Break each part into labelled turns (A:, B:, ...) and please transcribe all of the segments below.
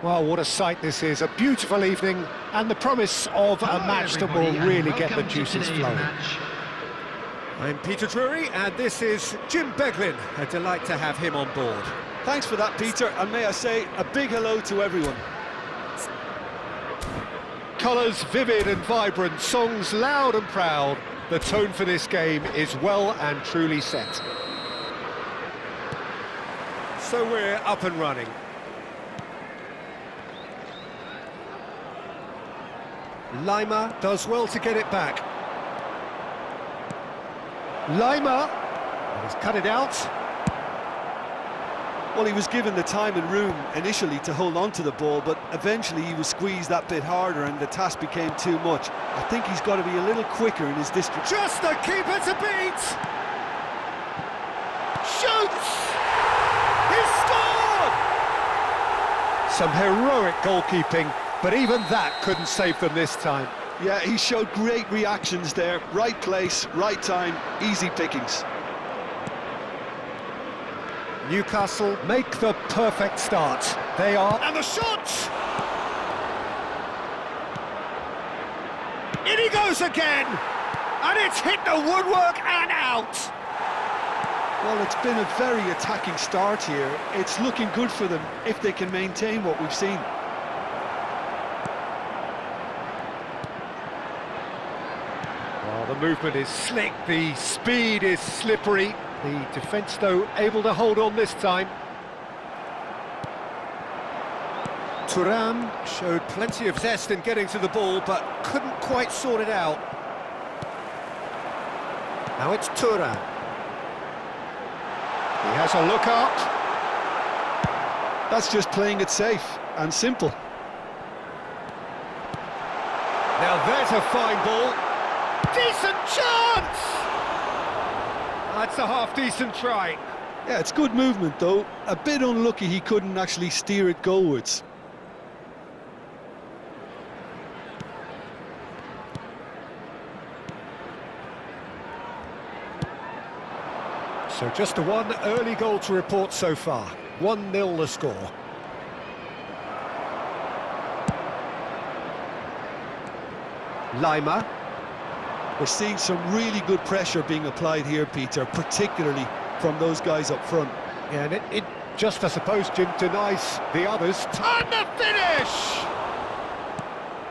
A: Well, what a sight this is. A beautiful evening and the promise of a match that will really get the juices flowing. I'm Peter Drury and this is Jim Beglin. A delight to have him on board.
B: Thanks for that, Peter, and may I say a big hello to everyone.
A: Colours vivid and vibrant, songs loud and proud. The tone for this game is well and truly set. So we're up and running. Lima does well to get it back. Lima, he's cut it out.
B: Well, he was given the time and room initially to hold on to the ball, but eventually he was squeezed that bit harder and the task became too much. I think he's got to be a little quicker in his distribution.
A: Just the keeper to beat! Shoots! He's scored! Some heroic goalkeeping, but even that couldn't save them this time.
B: Yeah, he showed great reactions there. Right place, right time, easy pickings.
A: Newcastle make the perfect start. They are... And the shot! In he goes again! And it's hit the woodwork and out!
B: Well, it's been a very attacking start here. It's looking good for them if they can maintain what we've seen.
A: Oh, the movement is slick, the speed is slippery. The defence, though, able to hold on this time. Thuram showed plenty of zest in getting to the ball, but couldn't quite sort it out. Now it's Thuram. He has a look up.
B: That's just playing it safe and simple.
A: Now there's a fine ball. Decent chance! That's a half-decent try.
B: Yeah, it's good movement, though. A bit unlucky he couldn't actually steer it goalwards.
A: So just the one early goal to report so far. 1-0 the score. Lima.
B: We're seeing some really good pressure being applied here, Peter, particularly from those guys up front.
A: Yeah, and it just, I suppose, Jim, denies the others. And the finish!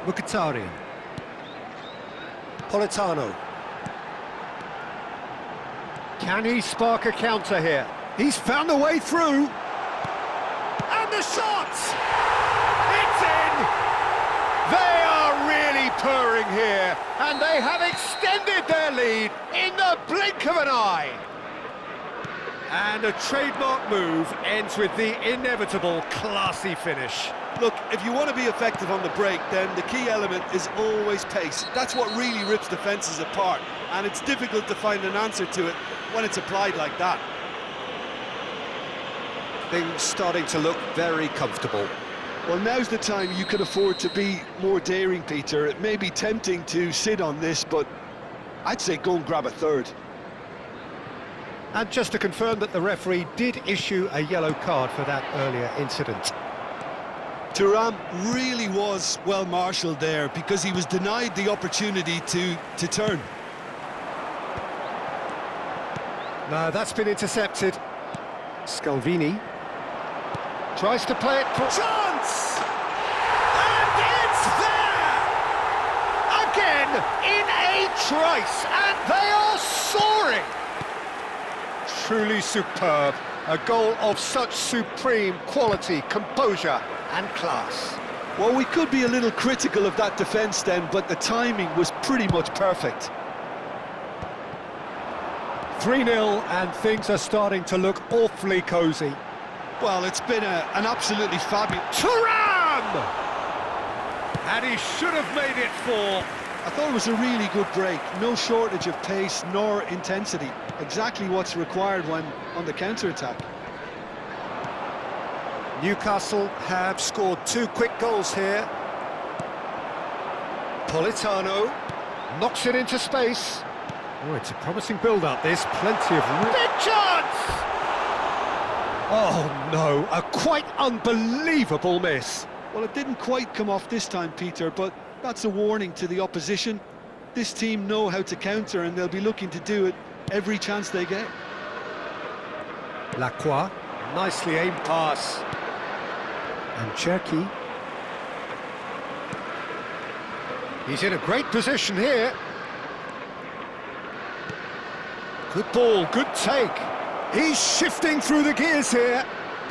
A: Mkhitaryan. Politano. Can he spark a counter here? He's found a way through. And the shot! It's in! They are really purring here, and they have extended their lead in the blink of an eye. And a trademark move ends with the inevitable classy finish.
B: Look, if you want to be effective on the break, then the key element is always pace. That's what really rips defences apart, and it's difficult to find an answer to it when it's applied like that.
A: Things starting to look very comfortable.
B: Well, now's the time you can afford to be more daring, Peter. It may be tempting to sit on this, but I'd say go and grab a third.
A: And just to confirm that the referee did issue a yellow card for that earlier incident.
B: Thuram really was well marshalled there because he was denied the opportunity to turn.
A: No, that's been intercepted. Scalvini tries to play it for... Chance! And it's there! Again, in a trice, and they are soaring! Truly superb. A goal of such supreme quality, composure and class.
B: Well, we could be a little critical of that defence then, but the timing was pretty much perfect.
A: 3-0, and things are starting to look awfully cosy.
B: Well, it's been an absolutely fabulous...
A: Thuram! And he should have made it 4.
B: I thought it was a really good break. No shortage of pace nor intensity. Exactly what's required when on the counter-attack.
A: Newcastle have scored 2 quick goals here. Politano knocks it into space. Oh, it's a promising build-up, this. Plenty of... Big chance! Oh, no, a quite unbelievable miss.
B: Well, it didn't quite come off this time, Peter, but that's a warning to the opposition. This team know how to counter, and they'll be looking to do it every chance they get.
A: Lacroix, nicely aimed pass. And Cherki. He's in a great position here. Good ball, good take. He's shifting through the gears here.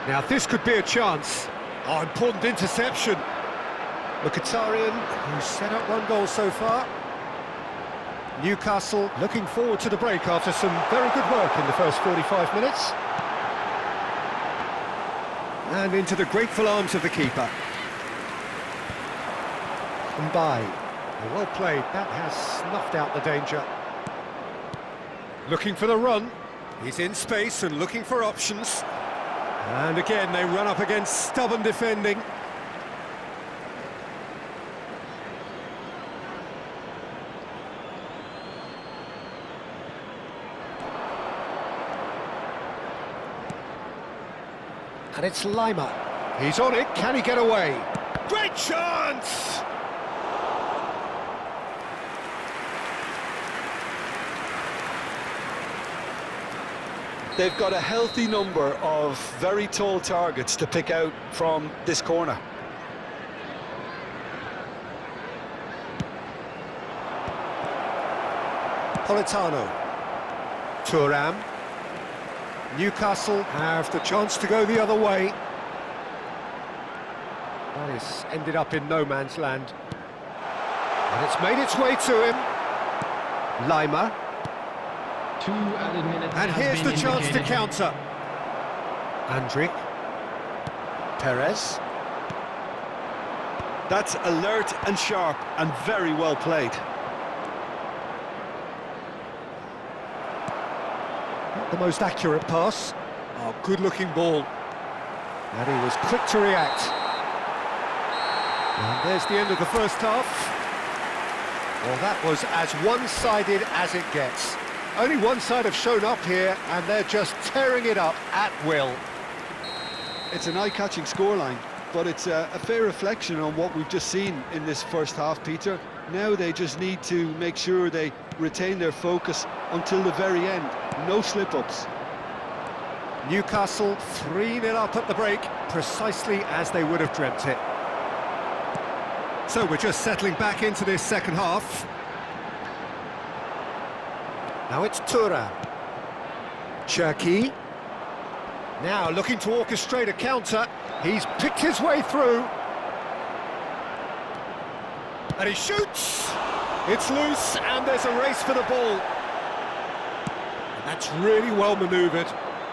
A: Now this could be a chance. Oh, important interception. Mkhitaryan, who's set up 1 goal so far. Newcastle looking forward to the break after some very good work in the first 45 minutes. And into the grateful arms of the keeper. Well played, that has snuffed out the danger. Looking for the run. He's in space and looking for options. And again, they run up against stubborn defending. And it's Lima. He's on it, can he get away? Great chance!
B: They've got a healthy number of very tall targets to pick out from this corner.
A: Politano. Thuram. Newcastle have the chance to go the other way. Well, this ended up in no man's land. And it's made its way to him. Lima.
C: 2 added minutes.
A: And here's the chance to counter. Andrik. Perez.
B: That's alert and sharp and very well played.
A: Not the most accurate pass. Oh, good-looking ball. And he was quick to react. And there's the end of the first half. Well, that was as one-sided as it gets. Only one side have shown up here, and they're just tearing it up at will.
B: It's an eye-catching scoreline, but it's a fair reflection on what we've just seen in this first half, Peter. Now they just need to make sure they retain their focus until the very end. No slip-ups.
A: Newcastle 3-0 up at the break, precisely as they would have dreamt it. So we're just settling back into this second half. Now it's Thuram. Cherki. Now looking to orchestrate a counter. He's picked his way through. And he shoots. It's loose and there's a race for the ball. And that's really well manoeuvred.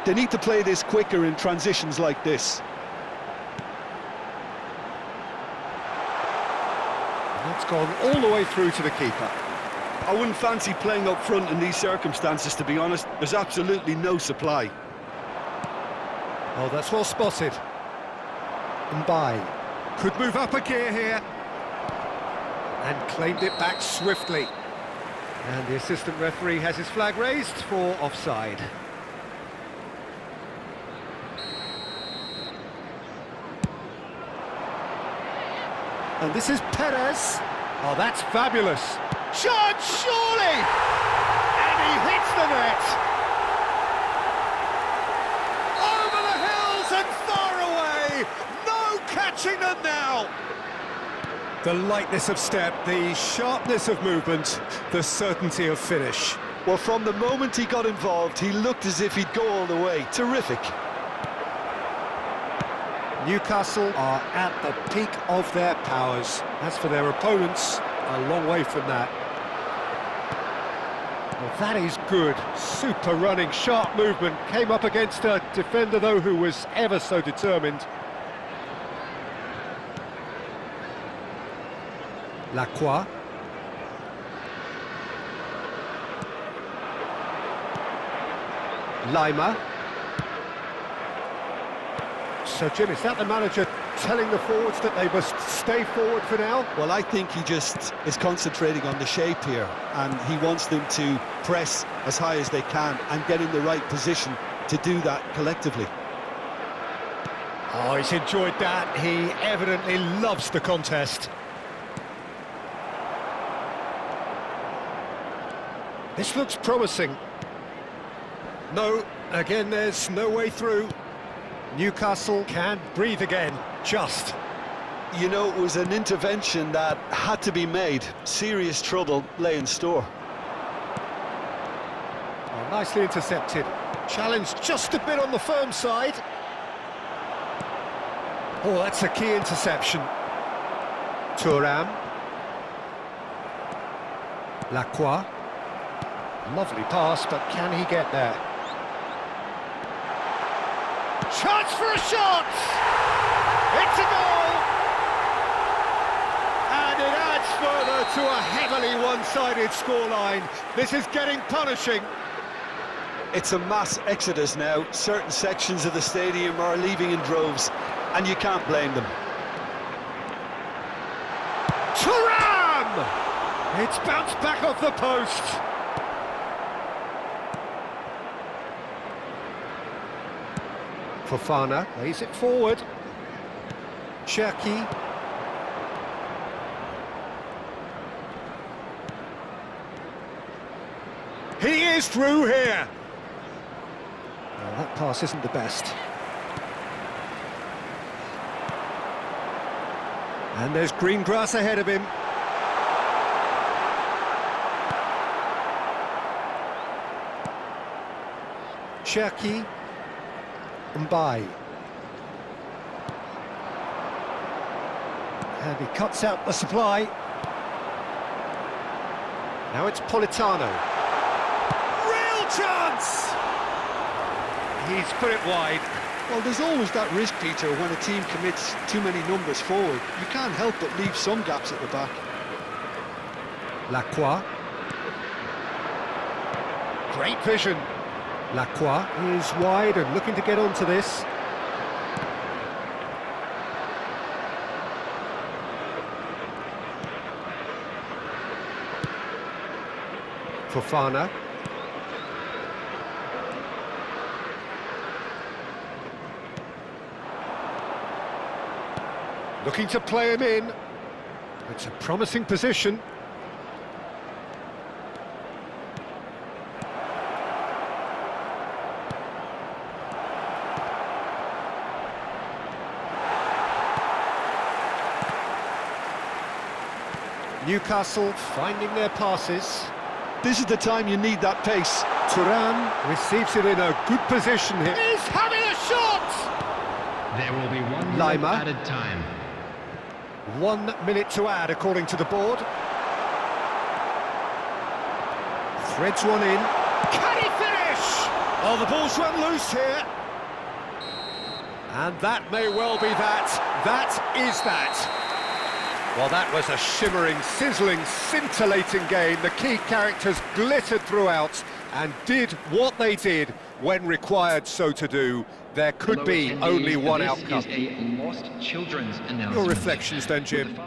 B: They need to play this quicker in transitions like this.
A: And that's gone all the way through to the keeper.
B: I wouldn't fancy playing up front in these circumstances, to be honest. There's absolutely no supply.
A: Oh, that's well spotted. Mbai could move up a gear here. And claimed it back swiftly. And the assistant referee has his flag raised for offside. And this is Perez. Oh, that's fabulous. Shot, surely! And he hits the net! Over the hills and far away! No catching them now! The lightness of step, the sharpness of movement, the certainty of finish.
B: Well, from the moment he got involved, he looked as if he'd go all the way. Terrific.
A: Newcastle are at the peak of their powers. As for their opponents, a long way from that. Well, that is good. Super running, sharp movement. Came up against a defender, though, who was ever so determined. Lacroix. Lima. So, Jim, is that the manager telling the forwards that they must stay forward for now?
B: Well, I think he just is concentrating on the shape here, and he wants them to press as high as they can and get in the right position to do that collectively.
A: Oh, he's enjoyed that. He evidently loves the contest. This looks promising. No, again, there's no way through. Newcastle can breathe again, just.
B: You know, it was an intervention that had to be made. Serious trouble lay in store.
A: Oh, nicely intercepted. Challenge just a bit on the firm side. Oh, that's a key interception. Thuram. Lacroix. Lovely pass, but can he get there? Chance for a shot! It's a goal! And it adds further to a heavily one-sided scoreline. This is getting punishing.
B: It's a mass exodus now. Certain sections of the stadium are leaving in droves, and you can't blame them.
A: Thuram! It's bounced back off the post. Fofana lays it forward. Cherki. He is through here. Well, that pass isn't the best. And there's green grass ahead of him. Cherki. Mbai. And he cuts out the supply. Now it's Politano. Real chance! He's put it wide.
B: Well, there's always that risk, Peter, when a team commits too many numbers forward. You can't help but leave some gaps at the back.
A: Lacroix. Great vision. Lacroix is wide and looking to get onto this. Fofana. Looking to play him in. It's a promising position. Newcastle finding their passes.
B: This is the time you need that pace.
A: Thuram receives it in a good position here. He's having a shot!
C: There will be 1
A: Lima.
C: minute added time.
A: 1 minute to add, according to the board. Threads one in. Can he finish? Oh, the ball's run loose here. And that may well be that. That is that. Well, that was a shimmering, sizzling, scintillating game. The key characters glittered throughout and did what they did when required so to do. There could be only one outcome.
C: This is a lost children's announcement.
A: Your reflections then, Jim?